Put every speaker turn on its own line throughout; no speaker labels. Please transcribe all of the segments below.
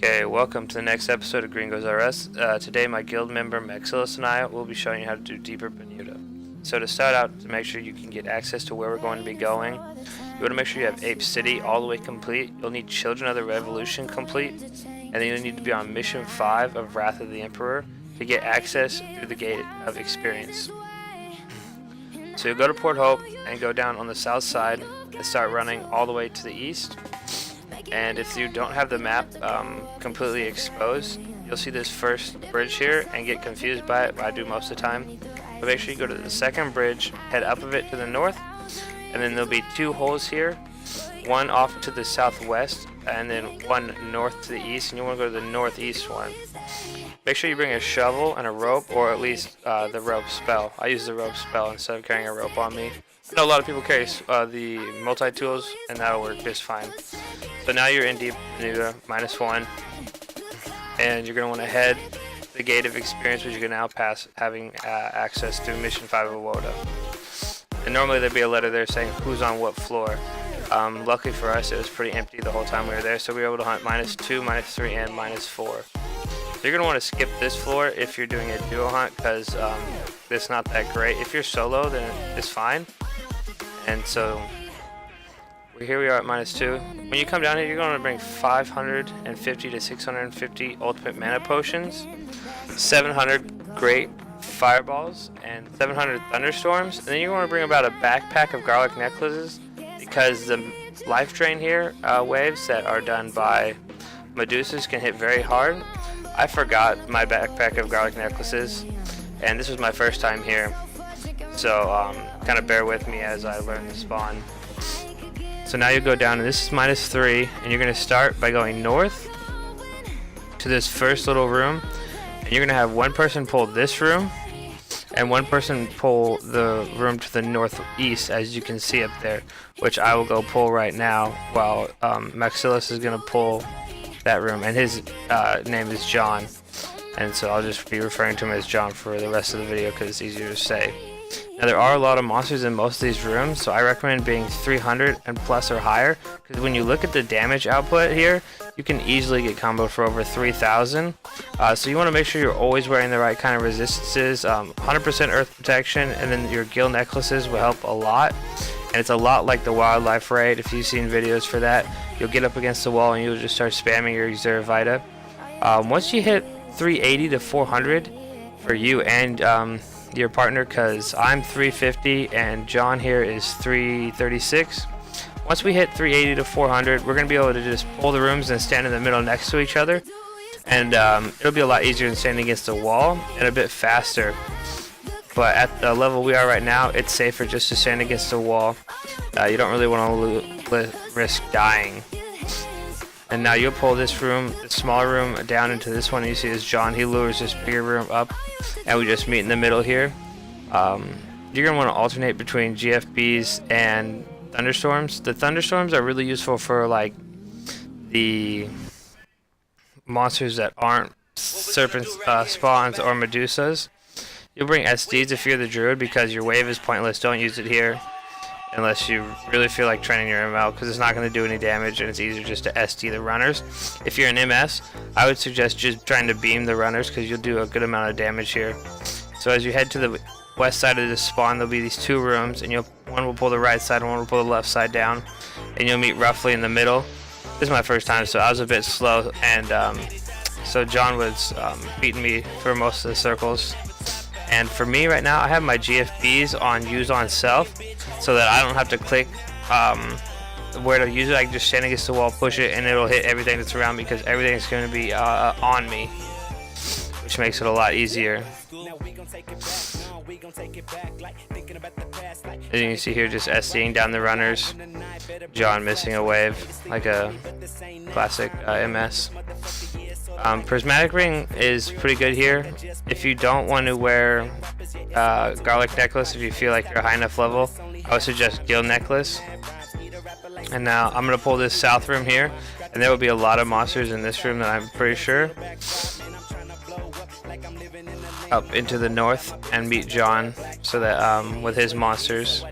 Okay, welcome to the next episode of Gringos RS. Today my guild member Maxilis and I will be showing you how to do deeper Banuta. So to start out, to make sure you can get access to where we're going to be going, you want to make sure you have Ape City all the way complete. You'll need Children of the Revolution complete, and then you'll need to be on Mission 5 of Wrath of the Emperor to get access through the Gate of Experience. So you'll go to Port Hope and go down on the south side and start running all the way to the east. And if you don't have the map completely exposed, you'll see this first bridge here and get confused by it. I do most of the time. But make sure you go to the second bridge, head up of it to the north, and then there'll be two holes here, one off to the southwest and then one north to the east, and you want to go to the northeast one. Make sure you bring a shovel and a rope, or at least the rope spell. I use the rope spell instead of carrying a rope on me. I know a lot of people carry the multi-tools, and that'll work just fine. So now you're in deep Banuta, -1, and you're going to want to head to the Gate of Experience, which you can now pass having access through Mission 5 of Woda. And normally there'd be a letter there saying who's on what floor. Luckily for us, it was pretty empty the whole time we were there, so we were able to hunt -2, -3, and -4. So you're going to want to skip this floor if you're doing a duo hunt, because it's not that great. If you're solo, then it's fine. And so here we are at -2. When you come down here, you're going to bring 550 to 650 ultimate mana potions, 700 great fireballs, and 700 thunderstorms. And then you're going to bring about a backpack of garlic necklaces, because the life drain here waves that are done by Medusas can hit very hard. I forgot my backpack of garlic necklaces, and this was my first time here, so kind of bear with me as I learn the spawn. So now you go down, and this is -3, and you're going to start by going north to this first little room, and you're going to have one person pull this room and one person pull the room to the northeast, as you can see up there, which I will go pull right now, while Maxilis is going to pull that room, and his name is John, and so I'll just be referring to him as John for the rest of the video because it's easier to say. Now there are a lot of monsters in most of these rooms, so I recommend being 300 and plus or higher, because when you look at the damage output here, you can easily get comboed for over 3,000. So you want to make sure you're always wearing the right kind of resistances, 100% earth protection, and then your gill necklaces will help a lot. And it's a lot like the wildlife raid. If you've seen videos for that, you'll get up against the wall and you'll just start spamming your Xur Vita. Once you hit 380 to 400 for you and your partner, because I'm 350 and John here is 336. Once we hit 380 to 400, we're going to be able to just pull the rooms and stand in the middle next to each other. And it'll be a lot easier than standing against the wall, and a bit faster. But at the level we are right now, it's safer just to stand against the wall. You don't really want to risk dying. And now you'll pull this room, the smaller room, down into this one. You see this John, he lures this bigger room up, and we just meet in the middle here. You're going to want to alternate between GFBs and thunderstorms. The thunderstorms are really useful for like the monsters that aren't serpent spawns or Medusas. You'll bring SDs if you're the druid, because your wave is pointless. Don't use it here unless you really feel like training your ML, because it's not going to do any damage and it's easier just to SD the runners. If you're an MS, I would suggest just trying to beam the runners, because you'll do a good amount of damage here. So as you head to the west side of this spawn, there'll be these two rooms, and one will pull the right side and one will pull the left side down, and you'll meet roughly in the middle. This is my first time, so I was a bit slow, and so John was beating me for most of the circles. And for me right now, I have my GFBs on use on self, so that I don't have to click where to use it. I can just stand against the wall, push it, and it'll hit everything that's around me, because everything's going to be on me, which makes it a lot easiar. As you can see here, just SDing down the runners. John missing a wave, like a classic MS. Prismatic ring is pretty good here. If you don't want to wear garlic necklace, if you feel like you're a high enough level, I would suggest gill necklace. And now I'm going to pull this south room here, and there will be a lot of monsters in this room that I'm pretty sure. Up into the north and meet John, so that with his monsters.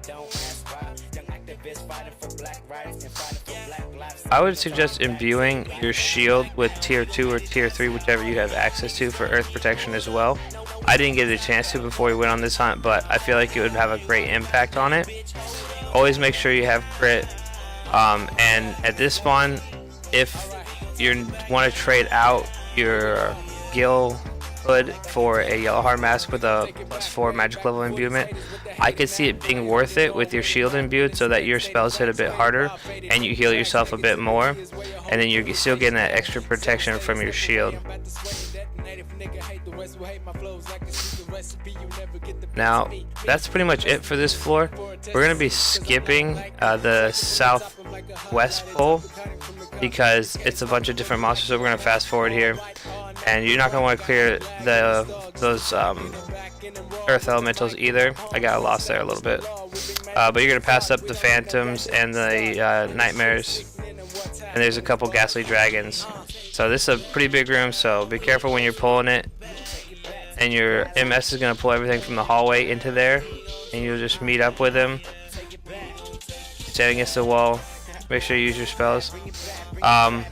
I would suggest imbuing your shield with tier 2 or tier 3, whichever you have access to, for earth protection as well. I didn't get a chance to before we went on this hunt, but I feel like it would have a great impact on it. Always make sure you have crit. And at this spawn, if you want to trade out your Gil hood for a yellow heart mask with a +4 magic level imbuement, I could see it being worth it with your shield imbued, so that your spells hit a bit harder and you heal yourself a bit more, and then you're still getting that extra protection from your shield. Now that's pretty much it for this floor. We're going to be skipping the southwest pole because it's a bunch of different monsters, so we're going to fast forward here, and you're not going to want to clear those earth elementals either. I got lost there a little bit, but you're going to pass up the phantoms and the nightmares, and there's a couple ghastly dragons. So this is a pretty big room, so be careful when you're pulling it. And your MS is going to pull everything from the hallway into there, and you'll just meet up with him. Stand against the wall. Make sure you use your spells. I'm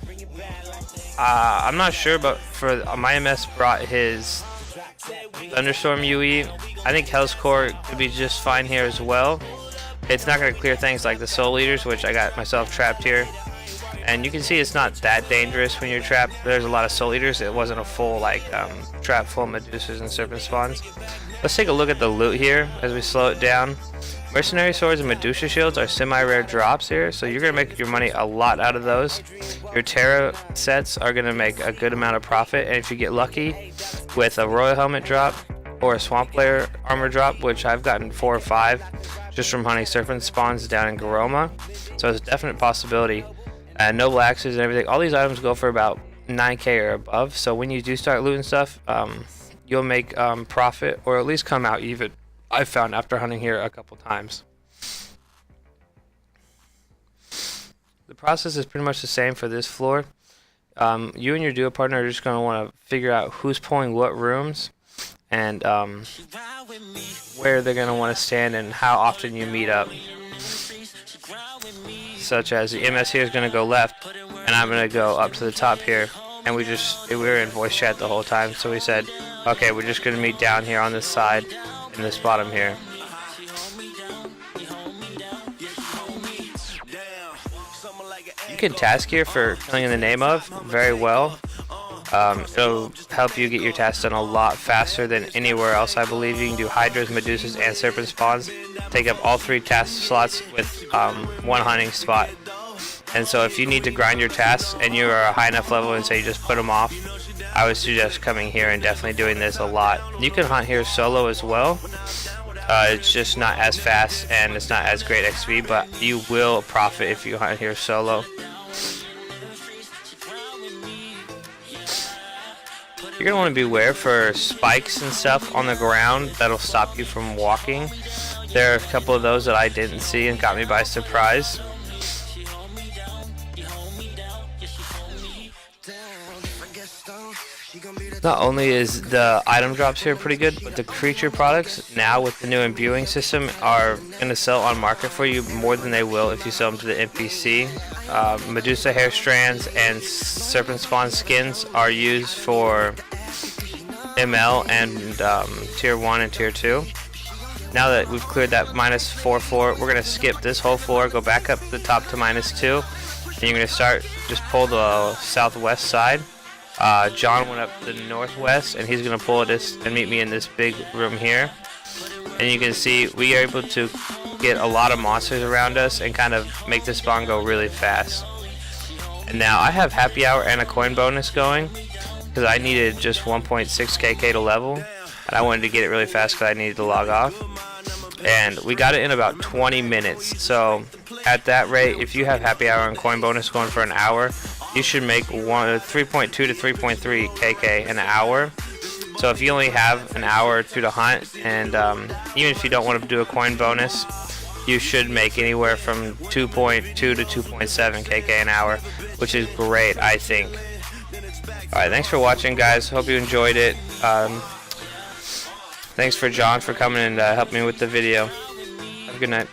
not sure, but for my MS brought his Thunderstorm UE. I think Hell's Core could be just fine here as well. It's not going to clear things like the Soul Eaters, which I got myself trapped here. And you can see it's not that dangerous when you're trapped. There's a lot of Soul Eaters. It wasn't a full trap full of Medusas and Serpent spawns. Let's take a look at the loot here as we slow it down. Mercenary Swords and Medusa Shields are semi-rare drops here, so you're going to make your money a lot out of those. Your Terra sets are going to make a good amount of profit, and if you get lucky with a Royal Helmet drop or a Swamp Layer armor drop, which I've gotten 4 or 5 just from hunting Serpent spawns down in Garoma, so it's a definite possibility. Noble Axes and everything, all these items go for about 9k or above, so when you do start looting stuff, you'll make profit, or at least come out even. I've found after hunting here a couple times. The process is pretty much the same for this floor. You and your duo partner are just going to want to figure out who's pulling what rooms, and where they're going to want to stand and how often you meet up. Such as the MS here is going to go left, and I'm going to go up to the top here. And we were in voice chat the whole time, so we said, okay, we're just going to meet down here on this side, in this bottom here. You can task here for killing in the name of very well. It'll help you get your tasks done a lot faster than anywhere else. I believe you can do Hydras, Medusas, and Serpent spawns. Take up all 3 task slots with 1 hunting spot. And so if you need to grind your tasks and you're a high enough level and say you just put them off, I would suggest coming here and definitely doing this a lot. You can hunt here solo as well. It's just not as fast and it's not as great XP, but you will profit if you hunt here solo. You're going to want to beware for spikes and stuff on the ground that'll stop you from walking. There are a couple of those that I didn't see and got me by surprise. Not only is the item drops here pretty good, but the creature products now with the new imbuing system are going to sell on market for you more than they will if you sell them to the NPC. Medusa hair strands and serpent spawn skins are used for ML and tier 1 and tier 2. Now that we've cleared that -4 floor, we're going to skip this whole floor, go back up the top to -2, and you're going to just pull the southwest side. John went up the northwest, and he's going to pull this and meet me in this big room here. And you can see we are able to get a lot of monsters around us and kind of make the spawn go really fast. And now I have happy hour and a coin bonus going because I needed just 1.6 KK to level, and I wanted to get it really fast because I needed to log off. And we got it in about 20 minutes. So at that rate, if you have happy hour and coin bonus going for an hour, you should make 3.2 to 3.3 KK an hour. So if you only have an hour or 2 to hunt, and even if you don't want to do a coin bonus, you should make anywhere from 2.2 to 2.7 KK an hour, which is great, I think. Alright, thanks for watching, guys. Hope you enjoyed it. Thanks for John for coming and helping me with the video. Have a good night.